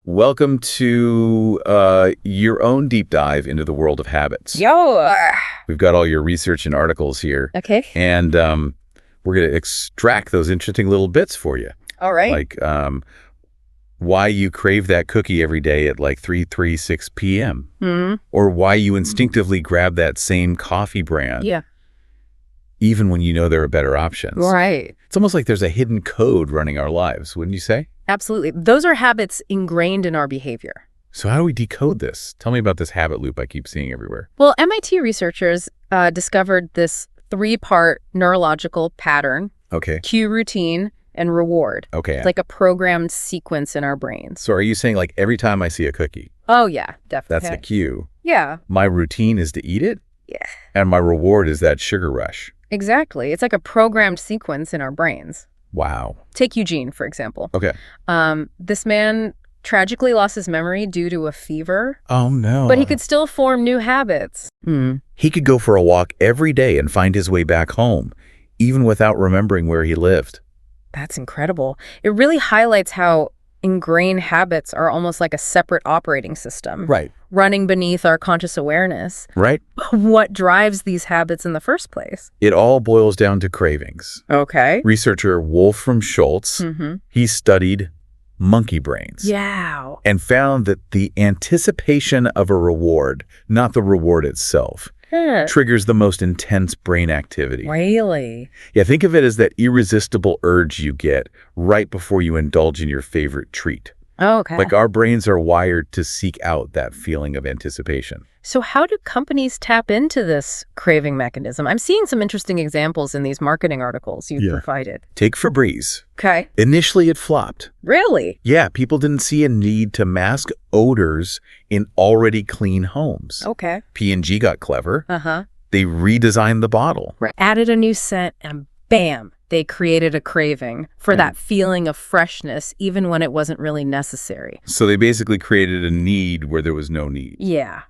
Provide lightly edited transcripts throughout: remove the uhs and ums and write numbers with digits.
Welcome to your own deep dive into the world of habits. Yo. We've got all your research and articles here. Okay. And we're going to extract those interesting little bits for you. All right. Like why you crave that cookie every day at like 6 p.m. Mm-hmm. Or why you instinctively grab that same coffee brand. Yeah. Even when you know there are better options. Right. It's almost like there's a hidden code running our lives, wouldn't you say? Absolutely. Those are habits ingrained in our behavior. So how do we decode this? Tell me about this habit loop I keep seeing everywhere. Well, MIT researchers discovered this 3-part neurological pattern: Okay. cue, routine, and reward. Okay. It's like a programmed sequence in our brains. So are you saying like every time I see a cookie, Oh, yeah, definitely. that's the cue? Yeah. My routine is to eat it? Yeah. And my reward is that sugar rush. Exactly. It's like a programmed sequence in our brains. Wow. Take Eugene, for example. Okay. This man tragically lost his memory due to a fever, Oh, no. but he could still form new habits. He could go for a walk every day and find his way back home, even without remembering where he lived. That's incredible. It really highlights how ingrained habits are almost like a separate operating system, Right. running beneath our conscious awareness. Right? What drives these habits in the first place? It all boils down to cravings. Okay. Researcher Wolfram Schultz, he studied monkey brains. Yeah. And found that the anticipation of a reward, not the reward itself, triggers the most intense brain activity. Really? Yeah, think of it as that irresistible urge you get right before you indulge in your favorite treat. Oh, okay. Like our brains are wired to seek out that feeling of anticipation. So how do companies tap into this craving mechanism? I'm seeing some interesting examples in these marketing articles you've provided. Take Febreze. Okay. Initially, it flopped. Really? Yeah, people didn't see a need to mask odors in already clean homes. Okay. P&G got clever. Uh-huh. They redesigned the bottle. Added a new scent and bam, they created a craving for that feeling of freshness even when it wasn't really necessary. So they basically created a need where there was no need. Yeah.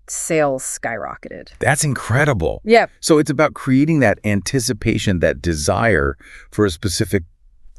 Sales skyrocketed. That's incredible. Yeah. So it's about creating that anticipation, that desire for a specific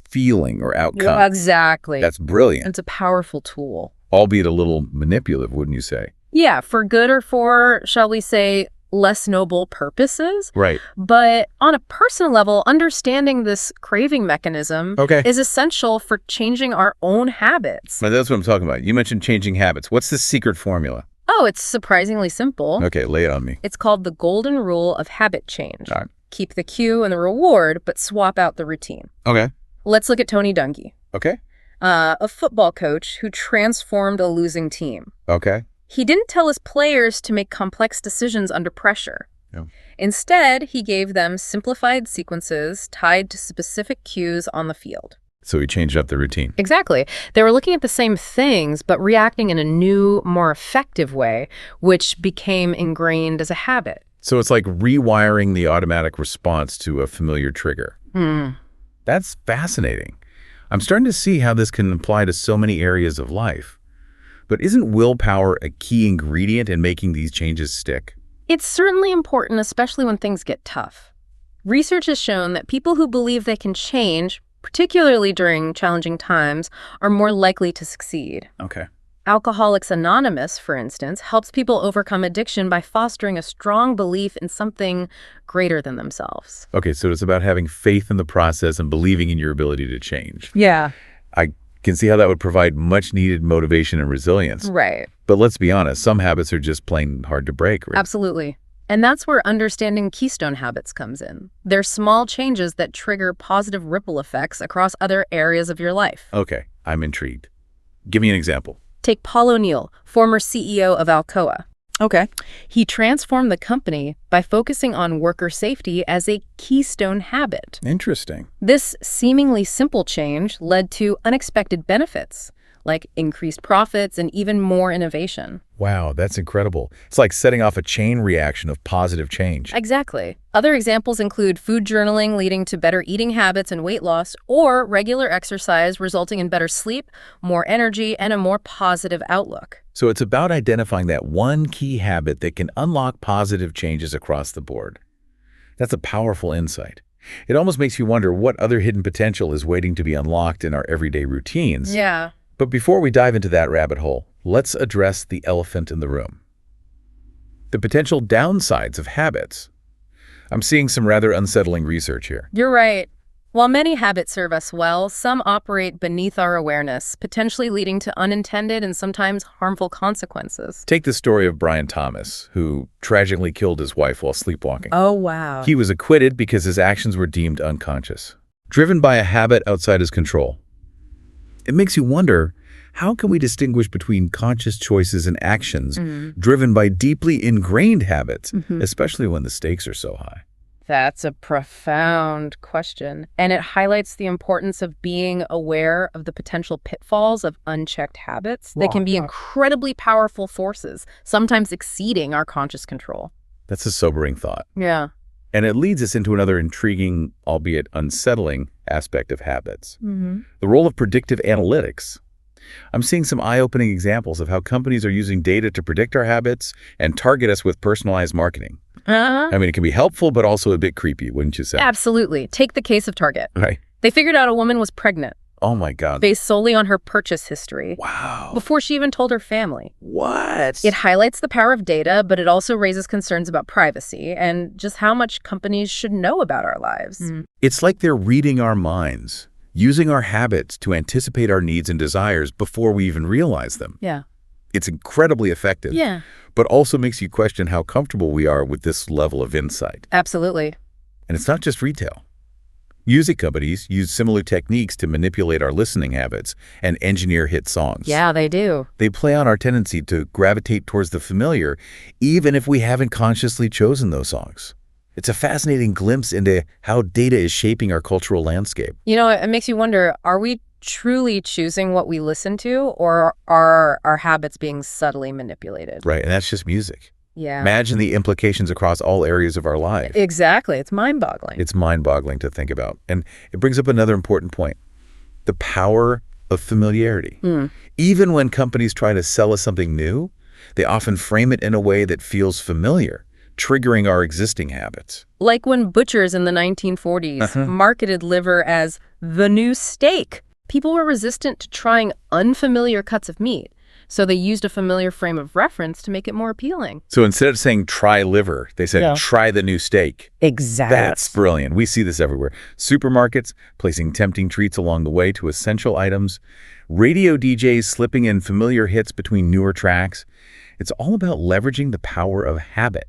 feeling or outcome. Exactly. That's brilliant, It's a powerful tool. albeit a little manipulative, wouldn't you say? Yeah, for good or for, shall we say, less noble purposes. Right. But on a personal level, understanding this craving mechanism Okay. is essential for changing our own habits. But that's what I'm talking about. You mentioned changing habits. What's the secret formula? Oh, it's surprisingly simple. Okay, lay it on me. It's called the golden rule of habit change. All right. Keep the cue and the reward, but swap out the routine. Okay. Let's look at Tony Dungy, Okay. a football coach who transformed a losing team. Okay. He didn't tell his players to make complex decisions under pressure. Yeah. Instead, he gave them simplified sequences tied to specific cues on the field. So he changed up the routine. Exactly. They were looking at the same things, but reacting in a new, more effective way, which became ingrained as a habit. So it's like rewiring the automatic response to a familiar trigger. That's fascinating. I'm starting to see how this can apply to so many areas of life. But isn't willpower a key ingredient in making these changes stick? It's certainly important, especially when things get tough. Research has shown that people who believe they can change, particularly during challenging times, are more likely to succeed. Okay. Alcoholics Anonymous, for instance, helps people overcome addiction by fostering a strong belief in something greater than themselves. Okay, so it's about having faith in the process and believing in your ability to change. Yeah. I can see how that would provide much needed motivation and resilience. Right. But let's be honest, some habits are just plain hard to break. Right? Absolutely. And that's where understanding keystone habits comes in. They're small changes that trigger positive ripple effects across other areas of your life. Okay, I'm intrigued. Give me an example. Take Paul O'Neill, former CEO of Alcoa. Okay. He transformed the company by focusing on worker safety as a keystone habit. Interesting. This seemingly simple change led to unexpected benefits, like increased profits and even more innovation. Wow, that's incredible. It's like setting off a chain reaction of positive change. Exactly. Other examples include food journaling leading to better eating habits and weight loss, or regular exercise resulting in better sleep, more energy, and a more positive outlook. So it's about identifying that one key habit that can unlock positive changes across the board. That's a powerful insight. It almost makes you wonder what other hidden potential is waiting to be unlocked in our everyday routines. Yeah. But before we dive into that rabbit hole, let's address the elephant in the room. The potential downsides of habits. I'm seeing some rather unsettling research here. You're right. While many habits serve us well, some operate beneath our awareness, potentially leading to unintended and sometimes harmful consequences. Take the story of Brian Thomas, who tragically killed his wife while sleepwalking. Oh, wow. He was acquitted because his actions were deemed unconscious, driven by a habit outside his control. It makes you wonder, how can we distinguish between conscious choices and actions driven by deeply ingrained habits, especially when the stakes are so high? That's a profound question, and it highlights the importance of being aware of the potential pitfalls of unchecked habits that can be incredibly powerful forces, sometimes exceeding our conscious control. That's a sobering thought. Yeah. And it leads us into another intriguing, albeit unsettling, aspect of habits. The role of predictive analytics. I'm seeing some eye-opening examples of how companies are using data to predict our habits and target us with personalized marketing. I mean, it can be helpful, but also a bit creepy, wouldn't you say? Absolutely. Take the case of Target. Right. They figured out a woman was pregnant, Oh, my God. based solely on her purchase history, Wow. before she even told her family. What? It highlights the power of data, but it also raises concerns about privacy and just how much companies should know about our lives. It's like they're reading our minds, using our habits to anticipate our needs and desires before we even realize them. Yeah. It's incredibly effective, Yeah. but also makes you question how comfortable we are with this level of insight. Absolutely. And it's not just retail. Music companies use similar techniques to manipulate our listening habits and engineer hit songs. Yeah, they do. They play on our tendency to gravitate towards the familiar, even if we haven't consciously chosen those songs. It's a fascinating glimpse into how data is shaping our cultural landscape. You know, it makes you wonder, are we truly choosing what we listen to, or are our habits being subtly manipulated? Right, and that's just music. Yeah. Imagine the implications across all areas of our life. Exactly. It's mind-boggling. It's mind-boggling to think about. And it brings up another important point, the power of familiarity. Even when companies try to sell us something new, they often frame it in a way that feels familiar, triggering our existing habits. Like when butchers in the 1940s marketed liver as the new steak. People were resistant to trying unfamiliar cuts of meat, so they used a familiar frame of reference to make it more appealing. So instead of saying try liver, they said try the new steak. Exactly. That's brilliant. We see this everywhere. Supermarkets placing tempting treats along the way to essential items. Radio DJs slipping in familiar hits between newer tracks. It's all about leveraging the power of habit.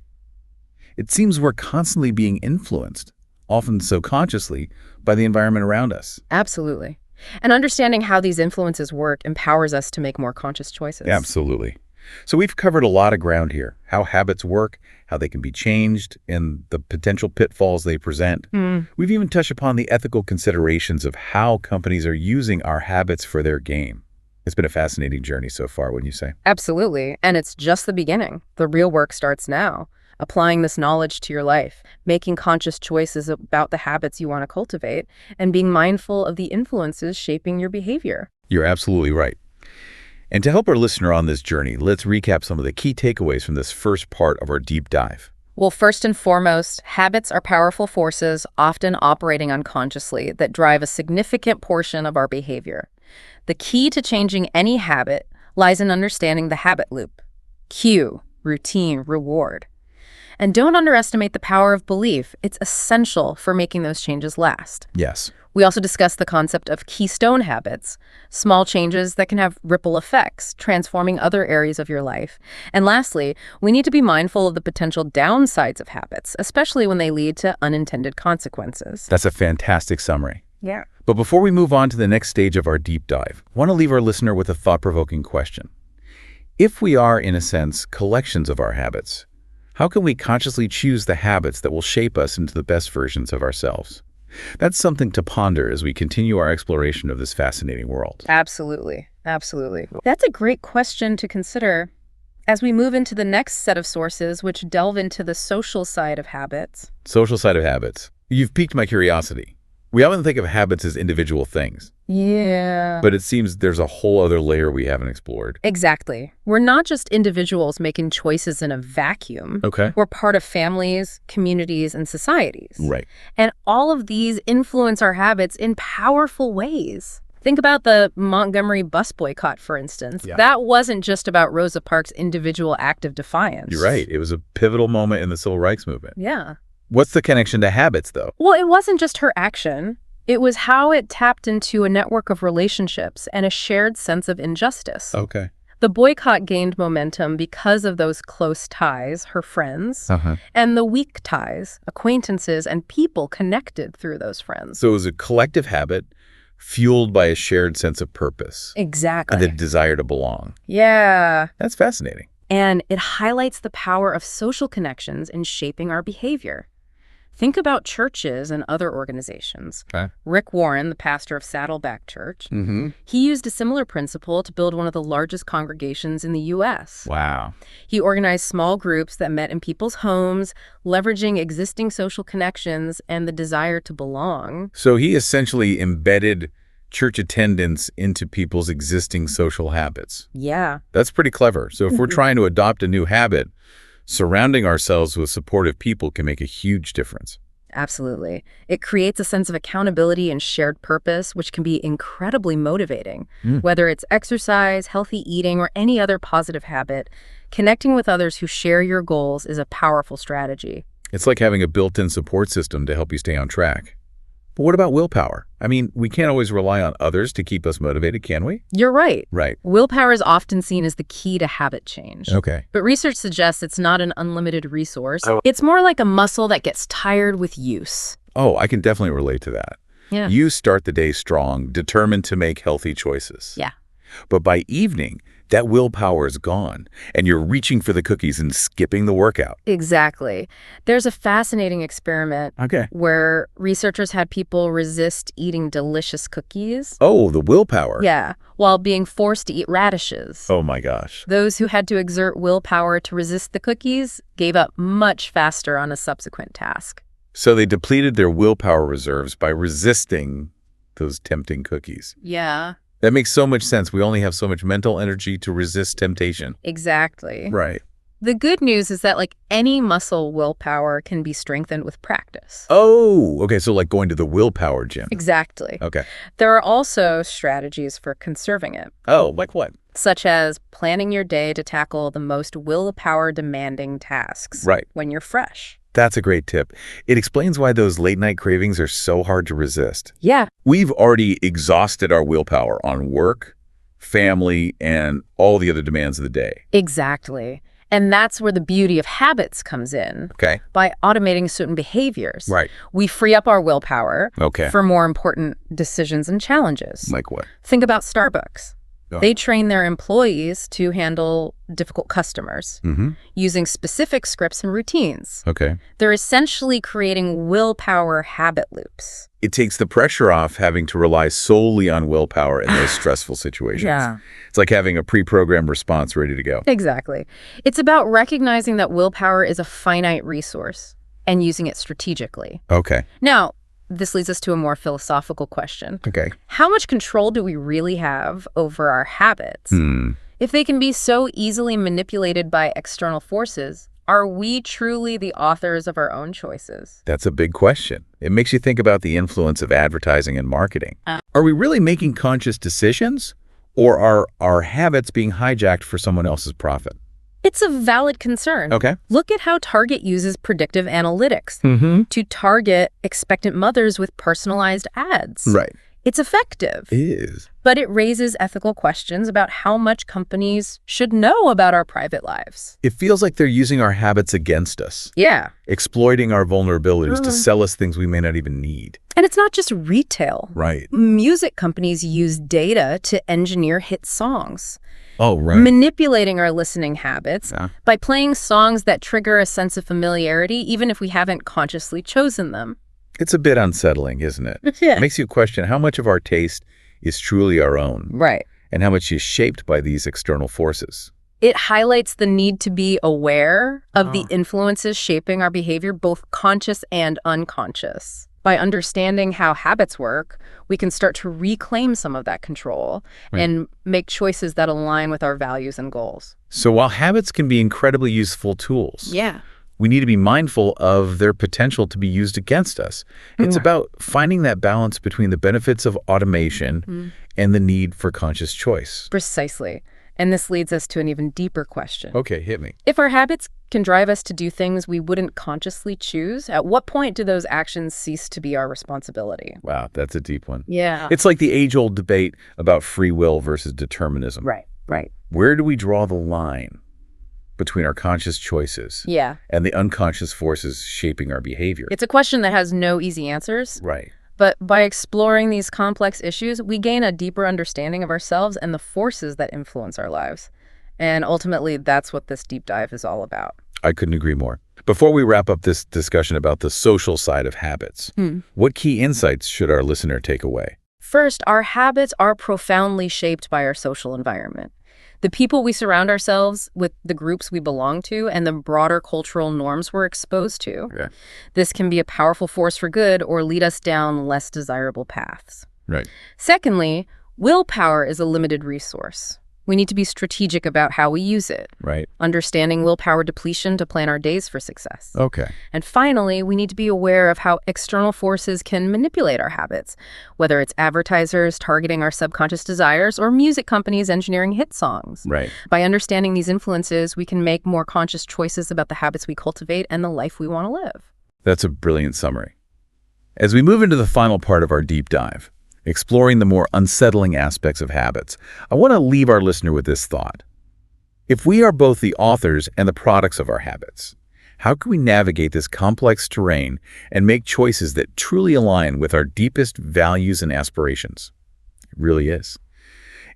It seems we're constantly being influenced, often so consciously, by the environment around us. Absolutely. And understanding how these influences work empowers us to make more conscious choices. Absolutely. So we've covered a lot of ground here, how habits work, how they can be changed, and the potential pitfalls they present. We've even touched upon the ethical considerations of how companies are using our habits for their gain. It's been a fascinating journey so far, wouldn't you say? Absolutely. And it's just the beginning. The real work starts now. Applying this knowledge to your life, making conscious choices about the habits you want to cultivate, and being mindful of the influences shaping your behavior. You're absolutely right. And to help our listener on this journey, let's recap some of the key takeaways from this first part of our deep dive. Well, first and foremost, habits are powerful forces, often operating unconsciously, that drive a significant portion of our behavior. The key to changing any habit lies in understanding the habit loop. Cue, routine, reward. And don't underestimate the power of belief. It's essential for making those changes last. Yes. We also discussed the concept of keystone habits, small changes that can have ripple effects, transforming other areas of your life. And lastly, we need to be mindful of the potential downsides of habits, especially when they lead to unintended consequences. That's a fantastic summary. Yeah. But before we move on to the next stage of our deep dive, I want to leave our listener with a thought-provoking question. If we are, in a sense, collections of our habits, how can we consciously choose the habits that will shape us into the best versions of ourselves? That's something to ponder as we continue our exploration of this fascinating world. Absolutely. Absolutely. That's a great question to consider as we move into the next set of sources, which delve into the social side of habits. Social side of habits. You've piqued my curiosity. We often think of habits as individual things, Yeah. but it seems there's a whole other layer we haven't explored. Exactly. We're not just individuals making choices in a vacuum. Okay. We're part of families, communities, and societies. Right. And all of these influence our habits in powerful ways. Think about the Montgomery bus boycott, for instance. Yeah. That wasn't just about Rosa Parks' individual act of defiance. You're right. It was a pivotal moment in the civil rights movement. Yeah. What's the connection to habits, though? Well, it wasn't just her action. It was how it tapped into a network of relationships and a shared sense of injustice. Okay. The boycott gained momentum because of those close ties, her friends, and the weak ties, acquaintances, and people connected through those friends. So it was a collective habit fueled by a shared sense of purpose Exactly. and the desire to belong. Yeah. That's fascinating. And it highlights the power of social connections in shaping our behavior. Think about churches and other organizations. Okay. Rick Warren, the pastor of Saddleback Church, Mm-hmm. he used a similar principle to build one of the largest congregations in the U.S. Wow. He organized small groups that met in people's homes, leveraging existing social connections and the desire to belong. So he essentially embedded church attendance into people's existing social habits. Yeah, That's pretty clever. So if we're trying to adopt a new habit, surrounding ourselves with supportive people can make a huge difference. absolutely. It creates a sense of accountability and shared purpose, which can be incredibly motivating. Whether it's exercise, healthy eating, or any other positive habit, connecting with others who share your goals is a powerful strategy. It's like having a built-in support system to help you stay on track. But what about willpower? I mean, we can't always rely on others to keep us motivated, can we? You're right. Right. Willpower is often seen as the key to habit change. Okay. But research suggests it's not an unlimited resource. Oh. It's more like a muscle that gets tired with use. Oh, I can definitely relate to that. Yeah. You start the day strong, determined to make healthy choices. Yeah. But by evening, that willpower is gone, and you're reaching for the cookies and skipping the workout. Exactly. There's a fascinating experiment Okay. where researchers had people resist eating delicious cookies. Oh, the willpower. Yeah, while being forced to eat radishes. Oh my gosh. Those who had to exert willpower to resist the cookies gave up much faster on a subsequent task. So they depleted their willpower reserves by resisting those tempting cookies. Yeah, That makes so much sense. We only have so much mental energy to resist temptation. exactly. Right. The good news is that, like any muscle, willpower can be strengthened with practice. Oh, okay. So like going to the willpower gym. Exactly. Okay. There are also strategies for conserving it, Oh, like what? such as planning your day to tackle the most willpower demanding tasks Right. when you're fresh. That's a great tip. It explains why those late night cravings are so hard to resist. Yeah, We've already exhausted our willpower on work, family, and all the other demands of the day. exactly. And that's where the beauty of habits comes in. Okay. By automating certain behaviors, Right. we free up our willpower Okay. for more important decisions and challenges. Like what? Think about Starbucks. Oh. They train their employees to handle difficult customers Mm-hmm. using specific scripts and routines. Okay. They're essentially creating willpower habit loops. It takes the pressure off having to rely solely on willpower in those stressful situations. It's like having a pre-programmed response ready to go. Exactly. It's about recognizing that willpower is a finite resource and using it strategically. Okay. Now, this leads us to a more philosophical question. Okay. How much control do we really have over our habits? If they can be so easily manipulated by external forces, are we truly the authors of our own choices? That's a big question. It makes you think about the influence of advertising and marketing. Are we really making conscious decisions, or are our habits being hijacked for someone else's profit? It's a valid concern. Okay. Look at how Target uses predictive analytics Mm-hmm. to target expectant mothers with personalized ads. Right. It's effective, Is. but it raises ethical questions about how much companies should know about our private lives. It feels like they're using our habits against us, Yeah. exploiting our vulnerabilities to sell us things we may not even need. And it's not just retail. Right. Music companies use data to engineer hit songs, Oh, right. manipulating our listening habits Yeah. by playing songs that trigger a sense of familiarity, even if we haven't consciously chosen them. It's a bit unsettling, isn't it? It makes you question how much of our taste is truly our own Right. and how much is shaped by these external forces. It highlights the need to be aware of the influences shaping our behavior, both conscious and unconscious. By understanding how habits work, we can start to reclaim some of that control and make choices that align with our values and goals. So while habits can be incredibly useful tools, Yeah. we need to be mindful of their potential to be used against us. It's about finding that balance between the benefits of automation and the need for conscious choice. Precisely. And this leads us to an even deeper question. Okay, hit me. If our habits can drive us to do things we wouldn't consciously choose, at what point do those actions cease to be our responsibility? Wow, that's a deep one. Yeah. It's like the age-old debate about free will versus determinism. Right. Where do we draw the line between our conscious choices Yeah. and the unconscious forces shaping our behavior? It's a question that has no easy answers. Right. But by exploring these complex issues, we gain a deeper understanding of ourselves and the forces that influence our lives. And ultimately, that's what this deep dive is all about. I couldn't agree more. Before we wrap up this discussion about the social side of habits, what key insights should our listener take away? First, our habits are profoundly shaped by our social environment. The people we surround ourselves with, the groups we belong to, and the broader cultural norms we're exposed to. Okay. This can be a powerful force for good or lead us down less desirable paths. Right. Secondly, willpower is a limited resource. We need to be strategic about how we use it, Right. understanding willpower depletion to plan our days for success. Okay. And finally, we need to be aware of how external forces can manipulate our habits, whether it's advertisers targeting our subconscious desires or music companies engineering hit songs. Right. By understanding these influences, we can make more conscious choices about the habits we cultivate and the life we want to live. That's a brilliant summary. As we move into the final part of our deep dive, exploring the more unsettling aspects of habits, I want to leave our listener with this thought. If we are both the authors and the products of our habits, how can we navigate this complex terrain and make choices that truly align with our deepest values and aspirations? It really is.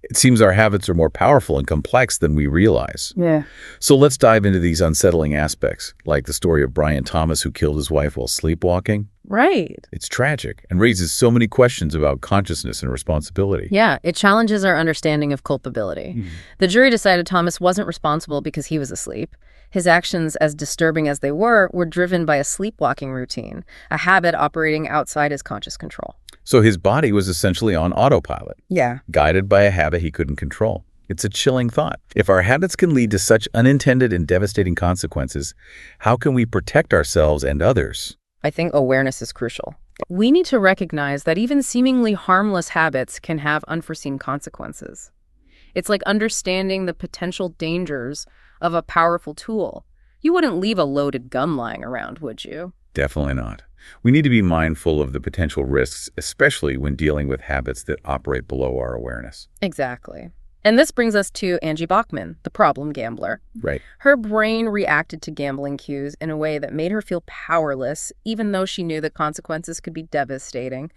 It seems our habits are more powerful and complex than we realize. Yeah. So let's dive into these unsettling aspects, like the story of Brian Thomas who killed his wife while sleepwalking. Right. It's tragic and raises so many questions about consciousness and responsibility. Yeah, it challenges our understanding of culpability. The jury decided Thomas wasn't responsible because he was asleep. His actions, as disturbing as they were driven by a sleepwalking routine, a habit operating outside his conscious control. So his body was essentially on autopilot, Yeah. guided by a habit he couldn't control. It's a chilling thought. If our habits can lead to such unintended and devastating consequences, how can we protect ourselves and others? I think awareness is crucial. We need to recognize that even seemingly harmless habits can have unforeseen consequences. It's like understanding the potential dangers of a powerful tool. You wouldn't leave a loaded gun lying around, would you? Definitely not. We need to be mindful of the potential risks, especially when dealing with habits that operate below our awareness. Exactly. And this brings us to Angie Bachman, the problem gambler. Right. Her brain reacted to gambling cues in a way that made her feel powerless, even though she knew the consequences could be devastating.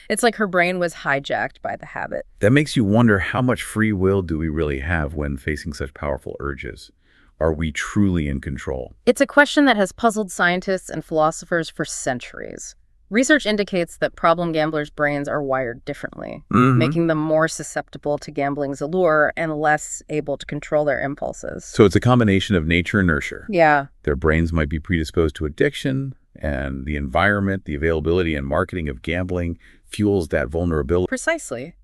It's like her brain was hijacked by the habit. That makes you wonder, how much free will do we really have when facing such powerful urges? Are we truly in control? It's a question that has puzzled scientists and philosophers for centuries. Research indicates that problem gamblers' brains are wired differently, making them more susceptible to gambling's allure and less able to control their impulses. So it's a combination of nature and nurture. Yeah. Their brains might be predisposed to addiction, and the environment, the availability and marketing of gambling fuels that vulnerability. Precisely.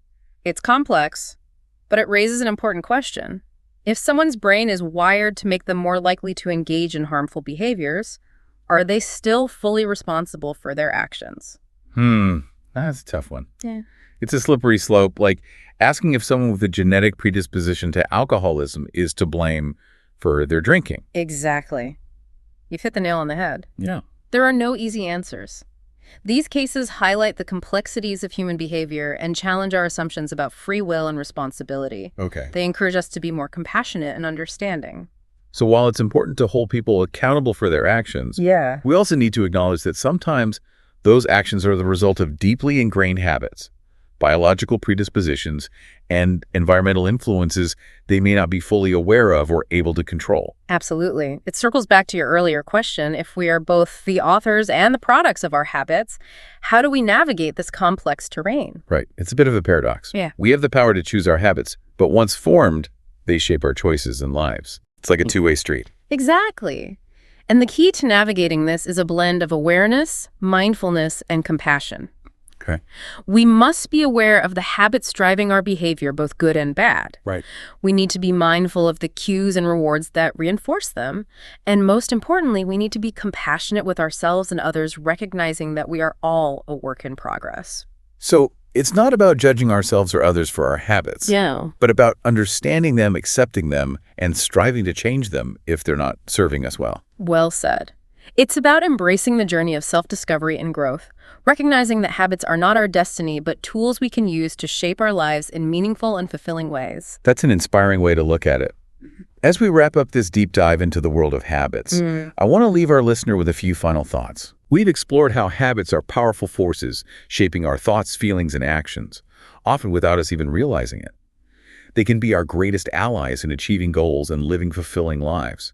It's complex, but it raises an important question. If someone's brain is wired to make them more likely to engage in harmful behaviors, are they still fully responsible for their actions? That's a tough one. Yeah. It's a slippery slope, like asking if someone with a genetic predisposition to alcoholism is to blame for their drinking. Exactly. You've hit the nail on the head. Yeah. There are no easy answers. These cases highlight the complexities of human behavior and challenge our assumptions about free will and responsibility. Okay. They encourage us to be more compassionate and understanding. So while it's important to hold people accountable for their actions, Yeah. we also need to acknowledge that sometimes those actions are the result of deeply ingrained habits, biological predispositions, and environmental influences they may not be fully aware of or able to control. Absolutely. It circles back to your earlier question. If we are both the authors and the products of our habits, how do we navigate this complex terrain? Right. It's a bit of a paradox. Yeah. We have the power to choose our habits, but once formed, they shape our choices and lives. It's like a two-way street. Exactly. And the key to navigating this is a blend of awareness, mindfulness, and compassion. Okay. We must be aware of the habits driving our behavior, both good and bad. Right. We need to be mindful of the cues and rewards that reinforce them. And most importantly, we need to be compassionate with ourselves and others, recognizing that we are all a work in progress. So It's not about judging ourselves or others for our habits, Yeah. but about understanding them, accepting them, and striving to change them if they're not serving us well. Well said. It's about embracing the journey of self-discovery and growth, recognizing that habits are not our destiny, but tools we can use to shape our lives in meaningful and fulfilling ways. That's an inspiring way to look at it. As we wrap up this deep dive into the world of habits, I want to leave our listener with a few final thoughts. We've explored how habits are powerful forces shaping our thoughts, feelings, and actions, often without us even realizing it. They can be our greatest allies in achieving goals and living fulfilling lives,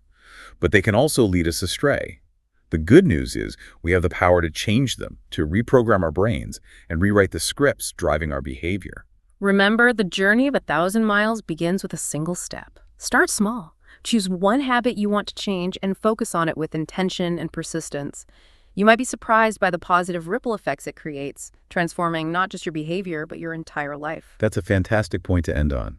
but they can also lead us astray. The good news is we have the power to change them, to reprogram our brains, and rewrite the scripts driving our behavior. Remember, the journey of 1,000 miles begins with a single step. Start small. Choose one habit you want to change and focus on it with intention and persistence. You might be surprised by the positive ripple effects it creates, transforming not just your behavior, but your entire life. That's a fantastic point to end on.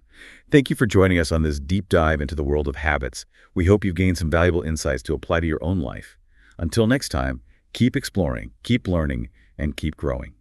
Thank you for joining us on this deep dive into the world of habits. We hope you've gained some valuable insights to apply to your own life. Until next time, keep exploring, keep learning, and keep growing.